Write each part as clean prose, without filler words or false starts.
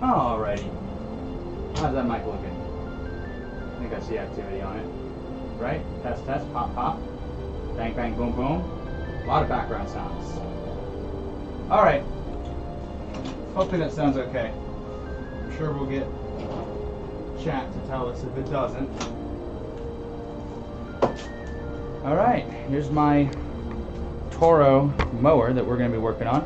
Alrighty. How's that mic looking? I think I see activity on it. Right? Test, test, pop, pop. Bang, bang, boom, boom. A lot of background sounds. Alright. Hopefully that sounds okay. I'm sure we'll get chat to tell us if it doesn't. Alright, here's my Toro mower that we're going to be working on.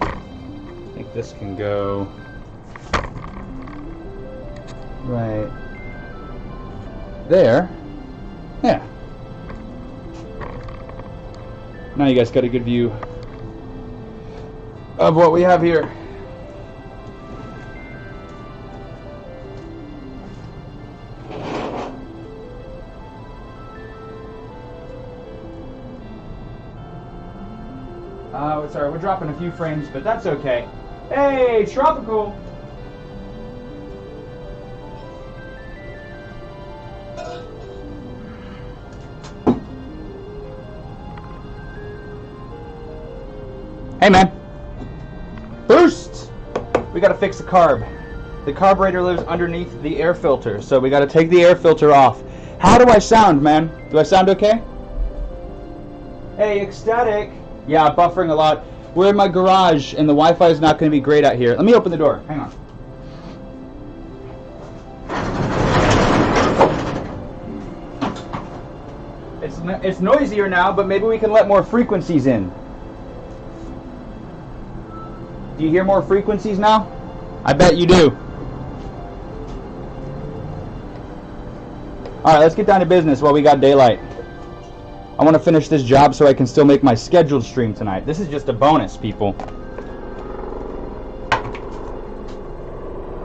I think this can go right there. Yeah. Now you guys got a good view of what we have here. Sorry, we're dropping a few frames, but that's okay. Hey, tropical! Hey, man. Boost! We gotta fix the carb. The carburetor lives underneath the air filter, so we gotta take the air filter off. How do I sound, man? Do I sound okay? Hey, ecstatic! Yeah, buffering a lot. We're in my garage, and the Wi-Fi is not going to be great out here. Let me open the door. Hang on. It's noisier now, but maybe we can let more frequencies in. Do you hear more frequencies now? I bet you do. All right, let's get down to business while we got daylight. I want to finish this job so I can still make my scheduled stream tonight. This is just a bonus, people.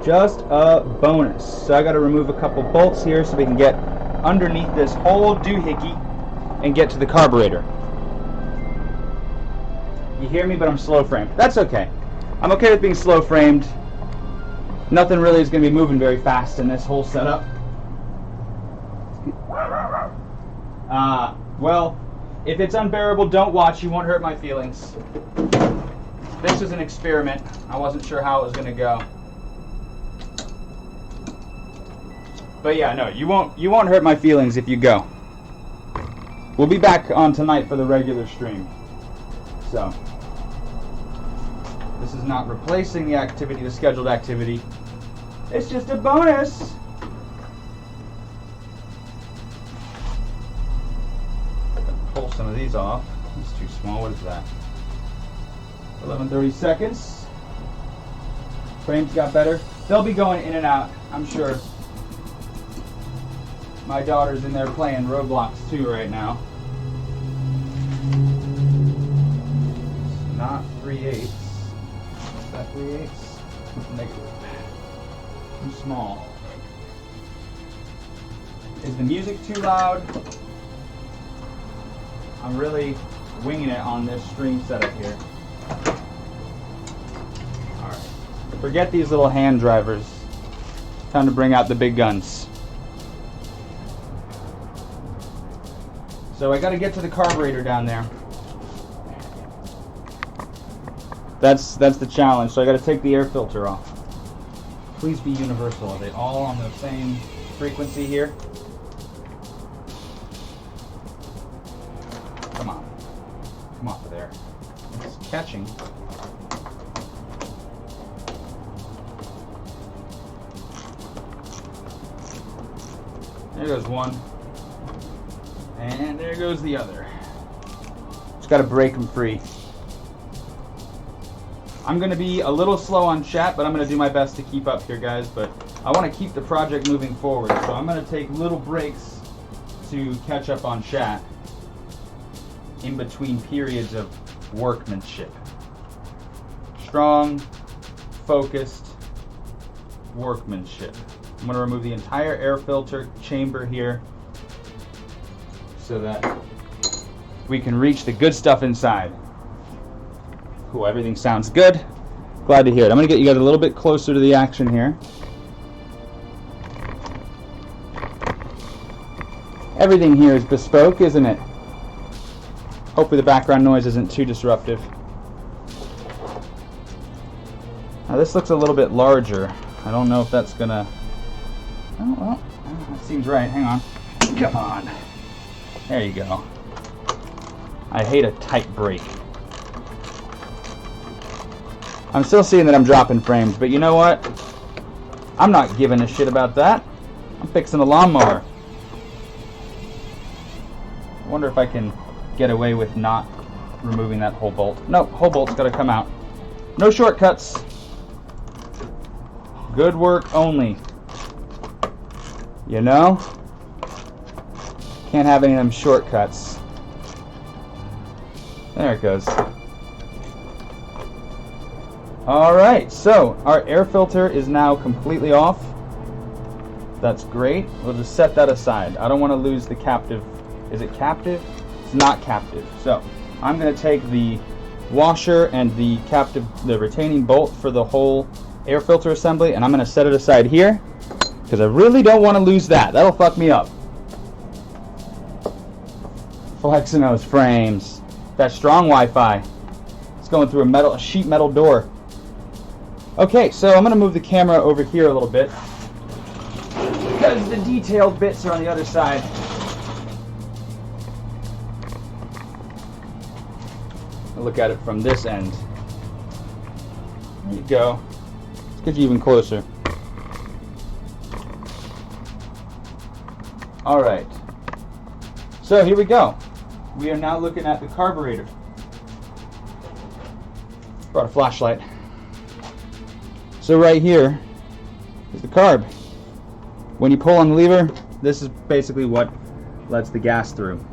Just a bonus. So I got to remove a couple bolts here so we can get underneath this whole doohickey and get to the carburetor. You hear me, but I'm slow framed. That's okay. I'm okay with being slow framed. Nothing really is going to be moving very fast in this whole setup. Well, if it's unbearable, don't watch. You won't hurt my feelings. This was an experiment. I wasn't sure how it was going to go. But yeah, no, you won't hurt my feelings if you go. We'll be back on tonight for the regular stream. So, this is not replacing the activity, the scheduled activity. It's just a bonus. Pull some of these off. It's too small. What is that? 11:30 seconds. Frames got better. They'll be going in and out, I'm sure. My daughter's in there playing Roblox too right now. It's not 3/8. Is that 3/8? Too small. Is the music too loud? I'm really winging it on this stream setup here. Alright. Forget these little hand drivers. Time to bring out the big guns. So I gotta get to the carburetor down there. That's the challenge. So I gotta take the air filter off. Please be universal. Are they all on the same frequency here? Come on. Come off of there. It's catching. There goes one. And there goes the other. Just gotta break them free. I'm gonna be a little slow on chat, but I'm gonna do my best to keep up here, guys. But I wanna keep the project moving forward, so I'm gonna take little breaks to catch up on chat in between periods of workmanship. Strong, focused workmanship. I'm gonna remove the entire air filter chamber here so that we can reach the good stuff inside. Cool, everything sounds good. Glad to hear it. I'm gonna get you guys a little bit closer to the action here. Everything here is bespoke, isn't it? Hopefully the background noise isn't too disruptive. Now this looks a little bit larger. I don't know if that's gonna... Oh, well, that seems right. Hang on. Come on. There you go. I hate a tight brake. I'm still seeing that I'm dropping frames, but you know what? I'm not giving a shit about that. I'm fixing a lawnmower. I wonder if I can get away with not removing that whole bolt. Nope, whole bolt's gotta come out. No shortcuts. Good work only. You know? Can't have any of them shortcuts. There it goes. Alright, so our air filter is now completely off. That's great. We'll just set that aside. I don't want to lose the captive. Is it captive? It's not captive. So I'm going to take the washer and the retaining bolt for the whole air filter assembly, and I'm going to set it aside here because I really don't want to lose that. That'll fuck me up. Flexing those frames. That strong Wi-Fi. It's going through a sheet metal door. Okay, so I'm going to move the camera over here a little bit because the detailed bits are on the other side. I'll look at it from this end. There you go. Let's get you even closer. Alright. So here we go. We are now looking at the carburetor. Brought a flashlight. So right here is the carb. When you pull on the lever, this is basically what lets the gas through.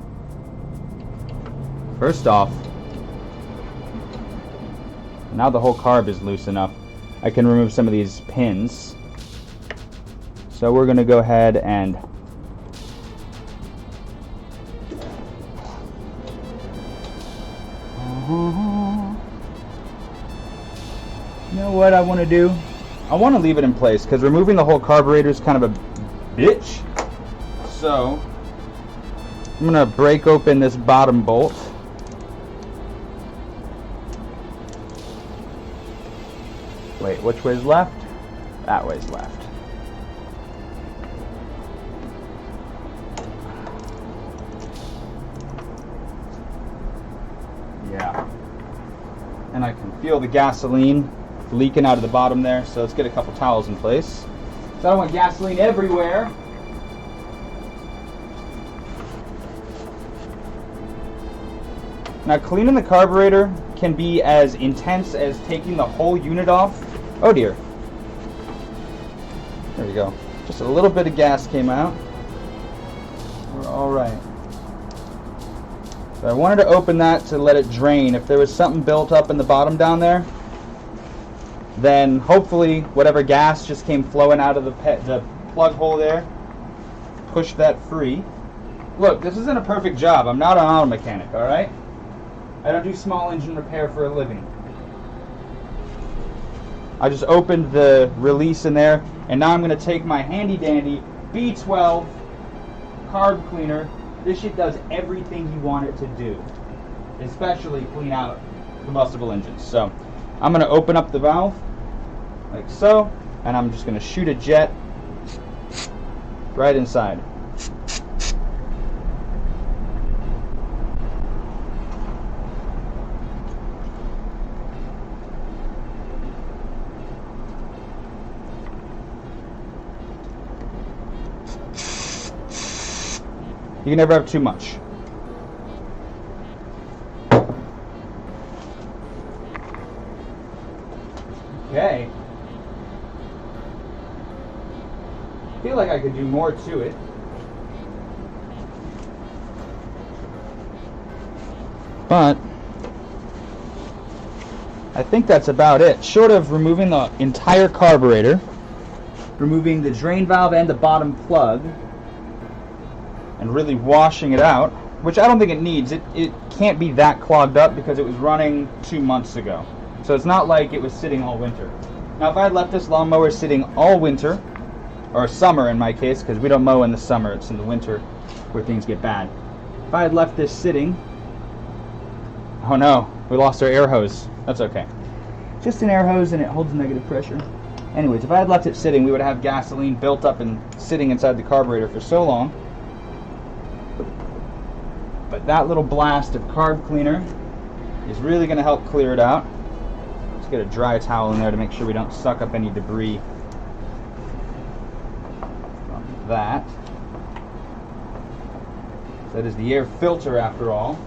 First off, now the whole carb is loose enough, I can remove some of these pins. So we're going to go ahead and you know what I want to do? I want to leave it in place because removing the whole carburetor is kind of a bitch. So I'm going to break open this bottom bolt. Wait, which way's left? That way's left. Yeah. And I can feel the gasoline leaking out of the bottom there, so let's get a couple towels in place. So I don't want gasoline everywhere. Now cleaning the carburetor can be as intense as taking the whole unit off. Oh dear. There we go. Just a little bit of gas came out. We're alright. So I wanted to open that to let it drain. If there was something built up in the bottom down there, then hopefully whatever gas just came flowing out of the plug hole there, push that free. Look, this isn't a perfect job. I'm not an auto mechanic, alright? I don't do small engine repair for a living. I just opened the release in there, and now I'm going to take my handy dandy B12 Carb Cleaner. This shit does everything you want it to do, especially clean out combustible engines. So I'm going to open up the valve like so, and I'm just going to shoot a jet right inside. You can never have too much. Okay. I feel like I could do more to it. But I think that's about it. Short of removing the entire carburetor, removing the drain valve and the bottom plug, and really washing it out, which I don't think it needs. It can't be that clogged up because it was running 2 months ago. So it's not like it was sitting all winter. Now if I had left this lawnmower sitting all winter, or summer in my case, because we don't mow in the summer, it's in the winter where things get bad. If I had left this sitting Oh no, we lost our air hose. That's okay. Just an air hose and it holds negative pressure. Anyways, if I had left it sitting, we would have gasoline built up and sitting inside the carburetor for so long. But that little blast of carb cleaner is really going to help clear it out. Let's get a dry towel in there to make sure we don't suck up any debris from that. That is the air filter after all.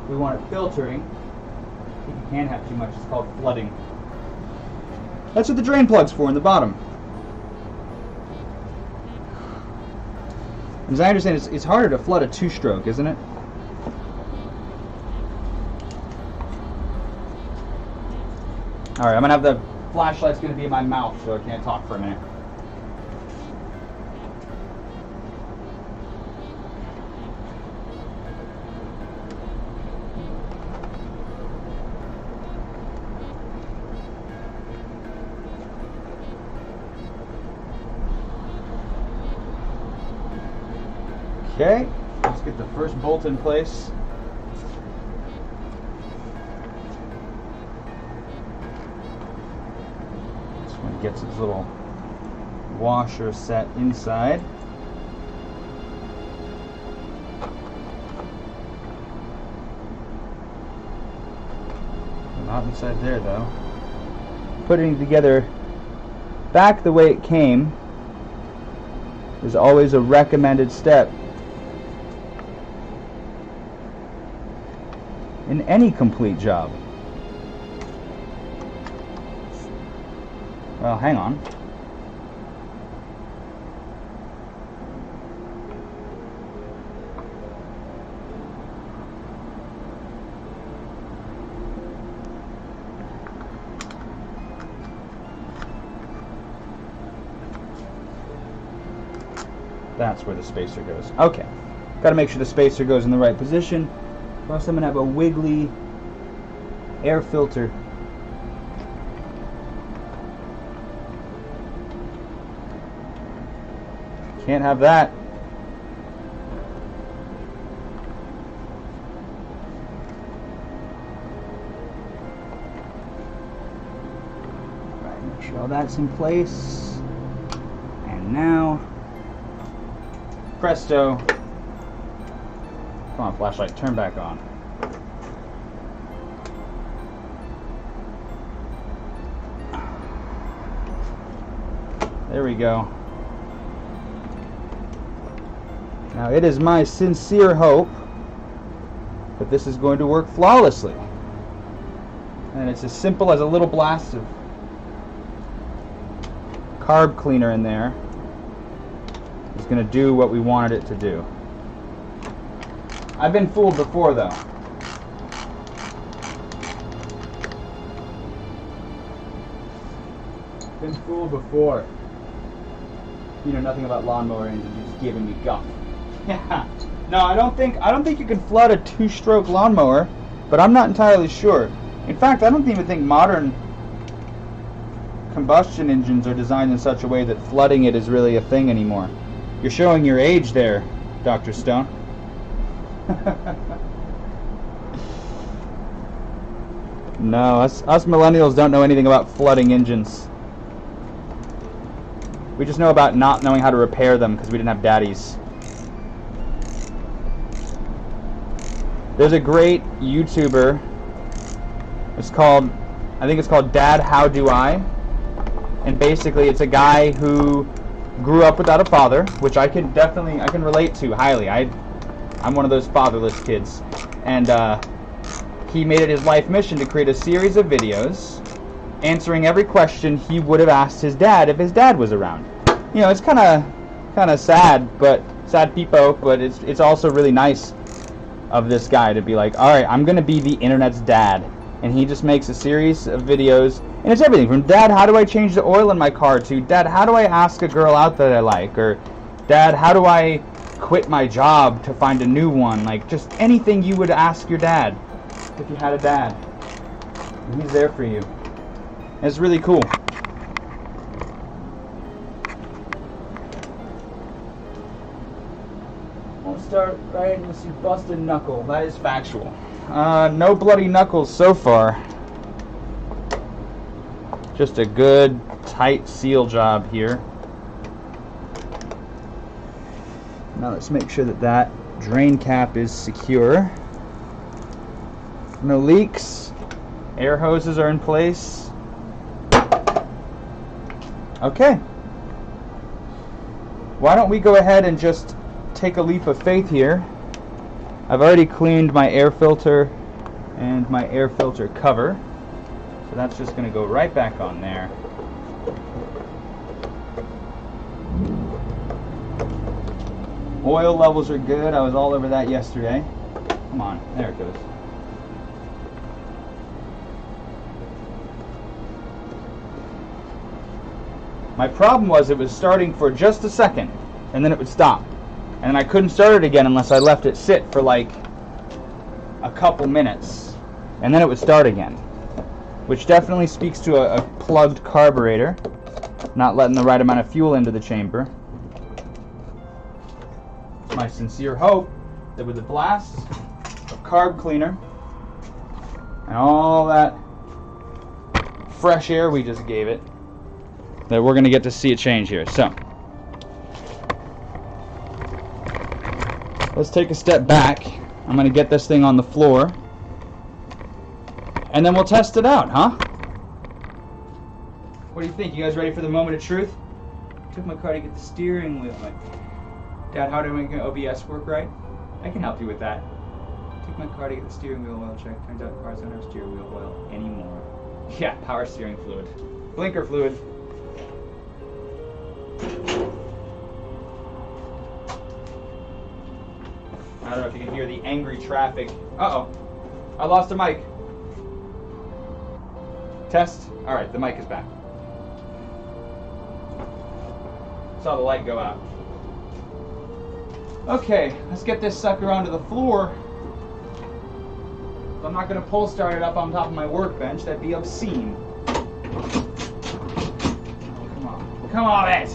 We want it filtering. I think you can have too much. It's called flooding. That's what the drain plug's for in the bottom. As I understand, it's harder to flood a two-stroke, isn't it? Alright, I'm going to have the flashlight's going to be in my mouth, so I can't talk for a minute. Okay, let's get the first bolt in place. This one gets its little washer set inside. Not inside there though. Putting it together back the way it came is always a recommended step in any complete job. Well, hang on. That's where the spacer goes. Okay. Got to make sure the spacer goes in the right position. Plus, I'm going to have a wiggly air filter. Can't have that. Alright, make sure all that's in place. And now, presto. Come on, flashlight, turn back on. There we go. Now, it is my sincere hope that this is going to work flawlessly. And it's as simple as a little blast of carb cleaner in there. It's going to do what we wanted it to do. I've been fooled before, though. Been fooled before. You know nothing about lawnmower engines. You're just giving me guff. Yeah. No, I don't think you can flood a two-stroke lawnmower, but I'm not entirely sure. In fact, I don't even think modern combustion engines are designed in such a way that flooding it is really a thing anymore. You're showing your age there, Dr. Stone. No, us millennials don't know anything about flooding engines. We just know about not knowing how to repair them because we didn't have daddies. There's a great YouTuber. I think it's called Dad How Do I? And basically it's a guy who grew up without a father, which I can relate to highly. I'm one of those fatherless kids. And he made it his life mission to create a series of videos answering every question he would have asked his dad if his dad was around. You know, it's kind of sad, but sad peepo, but it's also really nice of this guy to be like, all right, I'm going to be the internet's dad. And he just makes a series of videos, and it's everything from, Dad, how do I change the oil in my car, to, Dad, how do I ask a girl out that I like, or, Dad, how do I quit my job to find a new one? Like, just anything you would ask your dad if you had a dad. And he's there for you. And it's really cool. Won't start right unless you bust a knuckle. That is factual. No bloody knuckles so far. Just a good tight seal job here. Now let's make sure that that drain cap is secure. No leaks. Air hoses are in place. Okay. Why don't we go ahead and just take a leap of faith here. I've already cleaned my air filter and my air filter cover. So that's just going to go right back on there. Oil levels are good. I was all over that yesterday. Come on, there it goes. My problem was it was starting for just a second, and then it would stop. And then I couldn't start it again unless I left it sit for like a couple minutes. And then it would start again. Which definitely speaks to a plugged carburetor. Not letting the right amount of fuel into the chamber. It's my sincere hope that with the blast of carb cleaner and all that fresh air we just gave it, that we're going to get to see a change here. So, let's take a step back. I'm going to get this thing on the floor. And then we'll test it out, huh? What do you think? You guys ready for the moment of truth? Took my car to get the steering wheel. Dad, how do I make an OBS work right? I can help you with that. Took my car to get the steering wheel oil checked. Turns out the car's not have steering wheel oil anymore. Yeah, power steering fluid. Blinker fluid. I don't know if you can hear the angry traffic. Uh-oh. I lost a mic. Test. Alright, the mic is back. Saw the light go out. Okay, let's get this sucker onto the floor. I'm not going to pull start it up on top of my workbench. That'd be obscene. Come on. Come on, it!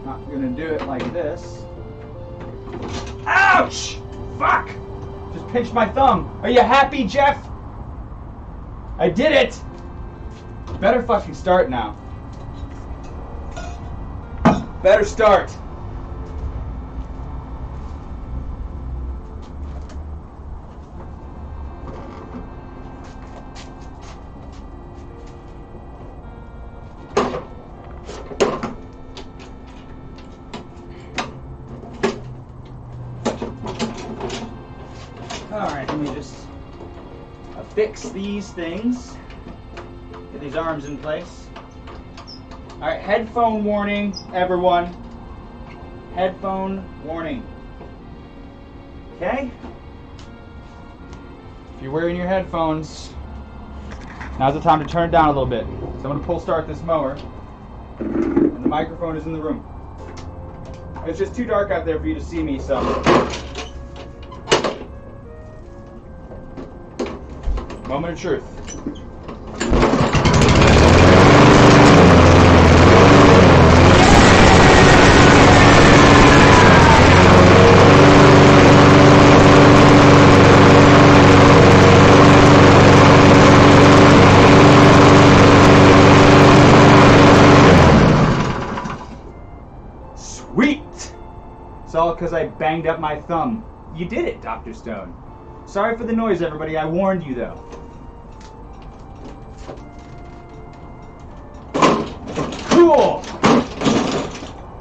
Not gonna do it like this. Ouch! Fuck! Just pinched my thumb. Are you happy, Jeff? I did it! Better fucking start now. Better start. Alright, let me just affix these things. Get these arms in place. Alright, headphone warning, everyone. Headphone warning. Okay? If you're wearing your headphones, now's the time to turn it down a little bit. So I'm going to pull start this mower. And the microphone is in the room. It's just too dark out there for you to see me, so... Moment of truth. Sweet! It's all because I banged up my thumb. You did it, Dr. Stone. Sorry for the noise, everybody. I warned you, though. Cool!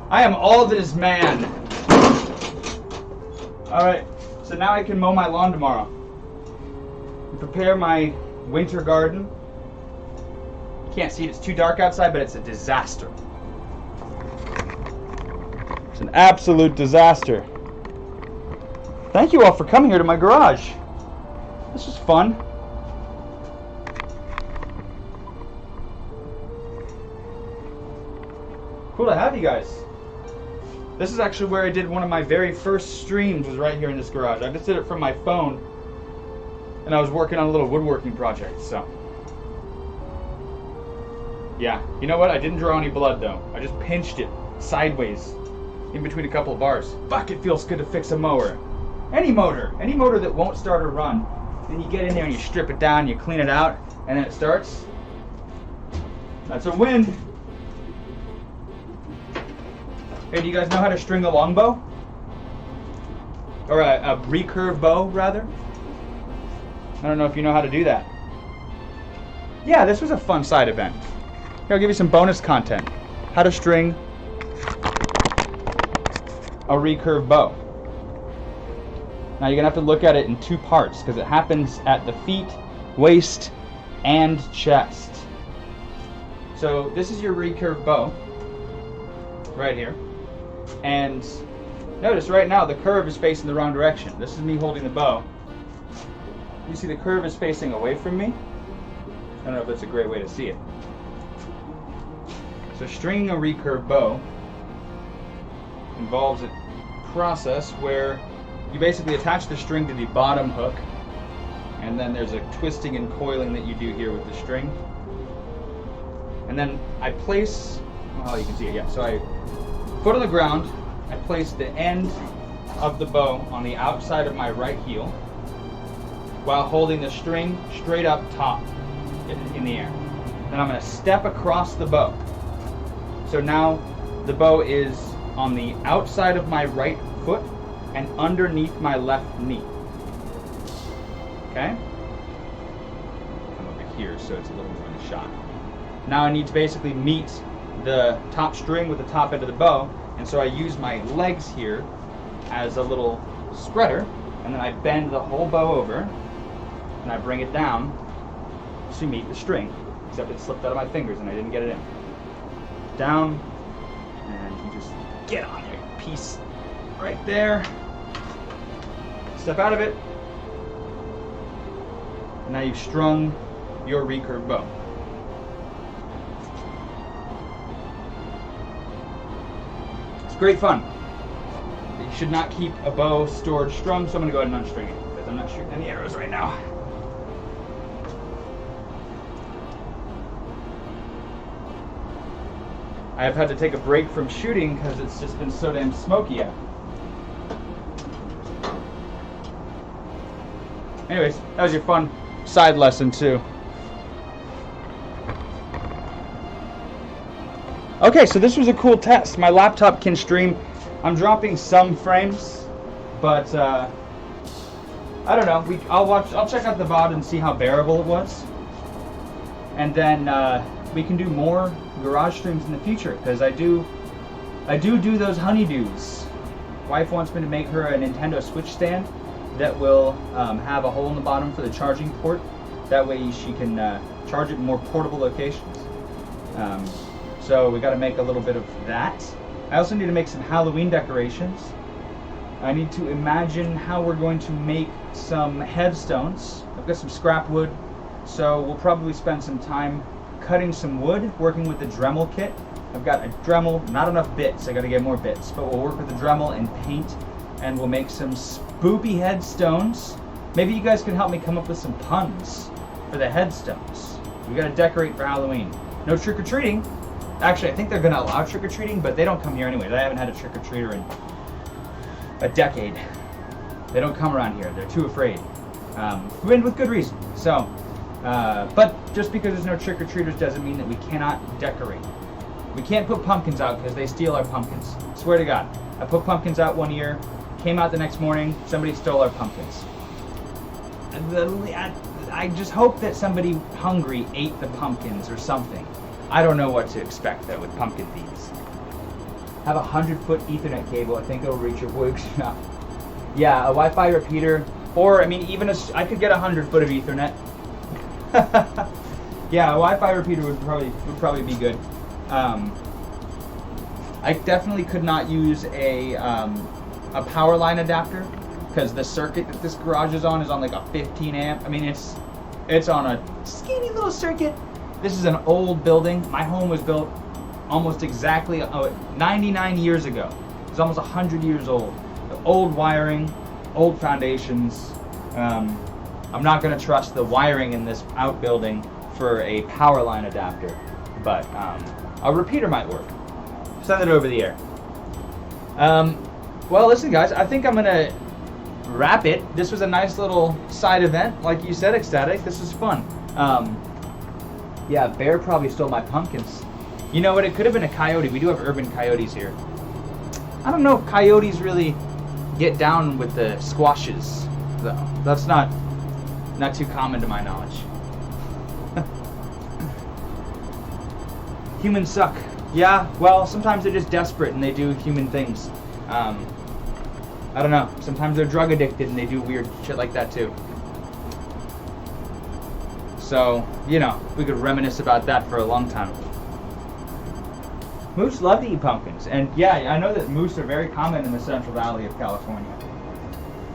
I am all that is man. Alright, so now I can mow my lawn tomorrow. And prepare my winter garden. Can't see it, it's too dark outside, but it's a disaster. It's an absolute disaster. Thank you all for coming here to my garage. This is fun. Cool to have you guys. This is actually where I did one of my very first streams, was right here in this garage. I just did it from my phone, and I was working on a little woodworking project, so. Yeah, you know what? I didn't draw any blood though. I just pinched it sideways. in between a couple of bars. Fuck, it feels good to fix a mower. Any motor that won't start or run. Then you get in there and you strip it down, you clean it out, and then it starts. That's a win. Hey, do you guys know how to string a longbow? Or a recurve bow, rather? I don't know if you know how to do that. Yeah, this was a fun side event. Here, I'll give you some bonus content. How to string a recurve bow. Now you're going to have to look at it in two parts because it happens at the feet, waist, and chest. So this is your recurve bow, right here. And notice right now the curve is facing the wrong direction. This is me holding the bow. You see the curve is facing away from me? I don't know if that's a great way to see it. So stringing a recurve bow involves a process where you basically attach the string to the bottom hook, and then there's a twisting and coiling that you do here with the string. And then I place, well, you can see it, yeah. So I foot on the ground, I place the end of the bow on the outside of my right heel while holding the string straight up top in the air. Then I'm going to step across the bow. So now the bow is on the outside of my right foot and underneath my left knee. Okay? Come over here so it's a little more in the shot. Now I need to basically meet the top string with the top end of the bow, and so I use my legs here as a little spreader, and then I bend the whole bow over, and I bring it down to meet the string, except it slipped out of my fingers and I didn't get it in. Down, and you just get on your piece right there. Step out of it. Now you've strung your recurve bow. It's great fun. You should not keep a bow stored strung, so I'm going to go ahead and unstring it because I'm not shooting any arrows right now. I have had to take a break from shooting because it's just been so damn smoky out. Anyways, that was your fun side lesson too. Okay, so this was a cool test. My laptop can stream. I'm dropping some frames, but I don't know. I'll check out the VOD and see how bearable it was, and then we can do more garage streams in the future because I do those honeydews. Wife wants me to make her a Nintendo Switch stand that will have a hole in the bottom for the charging port. That way she can charge it in more portable locations. So we got to make a little bit of that. I also need to make some Halloween decorations. I need to imagine how we're going to make some headstones. I've got some scrap wood, so we'll probably spend some time cutting some wood, working with the Dremel kit. I've got a Dremel, not enough bits, I gotta get more bits, but we'll work with the Dremel and paint, and we'll make some spoopy headstones. Maybe you guys can help me come up with some puns for the headstones. We gotta decorate for Halloween. No trick-or-treating. Actually, I think they're gonna allow trick-or-treating, but they don't come here anyway. I haven't had a trick-or-treater in a decade. They don't come around here, they're too afraid. And with good reason. So, but just because there's no trick-or-treaters doesn't mean that we cannot decorate. We can't put pumpkins out because they steal our pumpkins. Swear to God. I put pumpkins out one year, came out the next morning, somebody stole our pumpkins. I just hope that somebody hungry ate the pumpkins or something. I don't know what to expect though with pumpkin thieves. Have a 100-foot Ethernet cable. I think it'll reach your workshop. Yeah, a Wi-Fi repeater, or I mean, even I could get 100 foot of Ethernet. Yeah, a Wi-Fi repeater would probably be good. I definitely could not use a power line adapter because the circuit that this garage is on like a 15 amp. I mean, it's on a skinny little circuit. This is an old building. My home was built almost exactly 99 years ago. It's almost 100 years old. The old wiring, old foundations. I'm not going to trust the wiring in this outbuilding for a power line adapter, but a repeater might work. Send it over the air. Well, listen, guys, I think I'm gonna wrap it. This was a nice little side event, like you said, Ecstatic. This was fun. Yeah, bear probably stole my pumpkins. You know what? It could have been a coyote. We do have urban coyotes here. I don't know if coyotes really get down with the squashes, though. That's not too common to my knowledge. Humans suck. Yeah, well, sometimes they're just desperate and they do human things. I don't know. Sometimes they're drug addicted and they do weird shit like that too. So, you know, we could reminisce about that for a long time. Moose love to eat pumpkins. And yeah, I know that moose are very common in the Central Valley of California.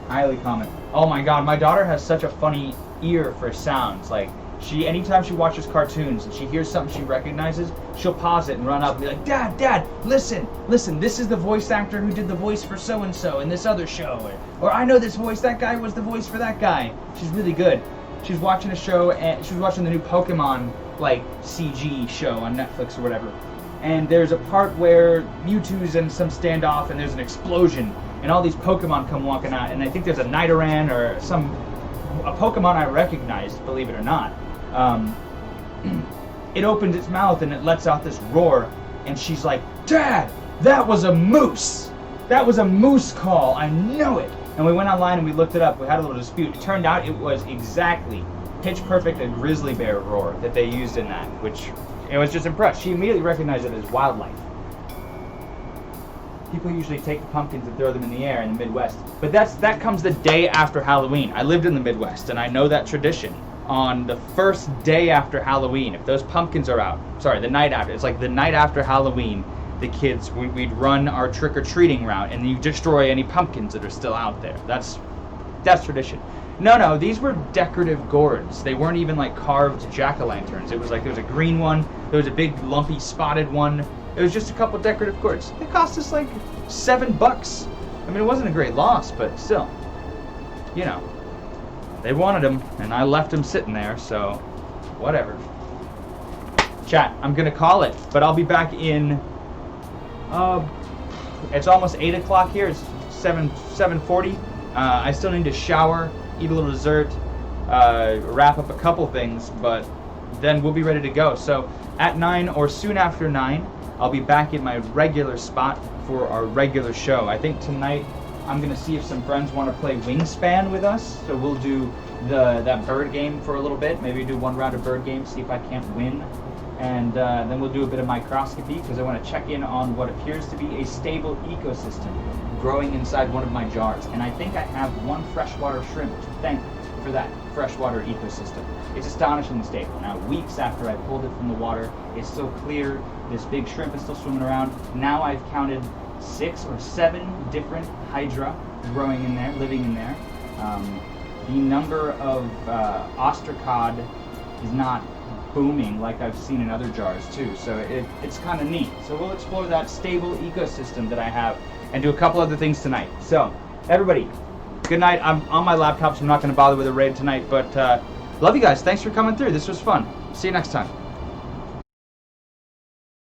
Highly common. Oh my god, my daughter has such a funny ear for sounds. Like, anytime she watches cartoons and she hears something she recognizes, she'll pause it and run up and be like, Dad, listen, this is the voice actor who did the voice for so-and-so in this other show. Or I know this voice, that guy was the voice for that guy. She's really good. She's watching a show, and she was watching the new Pokemon, like, CG show on Netflix or whatever. And there's a part where Mewtwo's in some standoff and there's an explosion, and all these Pokemon come walking out, and I think there's a Nidoran or a Pokemon I recognized, believe it or not. It opens its mouth and it lets out this roar, and she's like, Dad, that was a moose! That was a moose call, I know it! And we went online and we looked it up, we had a little dispute. It turned out it was exactly, pitch perfect, a grizzly bear roar that they used in that, which I was just impressed. She immediately recognized it as wildlife. People usually take the pumpkins and throw them in the air in the Midwest, but that comes the day after Halloween. I lived in the Midwest and I know that tradition. On the first day after Halloween, if those pumpkins are out, sorry, the night after, it's like the night after Halloween, the kids, we'd run our trick-or-treating route and you destroy any pumpkins that are still out there. That's tradition. No, these were decorative gourds. They weren't even like carved jack-o'-lanterns. It was like there was a green one, there was a big lumpy spotted one. It was just a couple decorative gourds. They cost us like $7. I mean, it wasn't a great loss, but still, you know, they wanted them and I left them sitting there, so whatever. Chat, I'm gonna call it, but I'll be back in, it's almost 8 o'clock here. It's 7:40. I still need to shower, eat a little dessert, wrap up a couple things, but then we'll be ready to go. So at 9 or soon after 9, I'll be back in my regular spot for our regular show. I think tonight I'm going to see if some friends want to play Wingspan with us. So we'll do that bird game for a little bit. Maybe do one round of bird game, see if I can't win. And then we'll do a bit of microscopy because I want to check in on what appears to be a stable ecosystem growing inside one of my jars. And I think I have one freshwater shrimp to thank for that freshwater ecosystem. It's astonishingly stable. Now, weeks after I pulled it from the water, it's still clear. This big shrimp is still swimming around. Now I've counted 6 or 7 different hydra growing in there, living in there. The number of ostracod is not booming like I've seen in other jars too, so it's kind of neat. So we'll explore that stable ecosystem that I have and do a couple other things tonight. So everybody, good night. I'm on my laptop, so I'm not going to bother with a raid tonight, but love you guys. Thanks for coming through. This was fun. See you next time.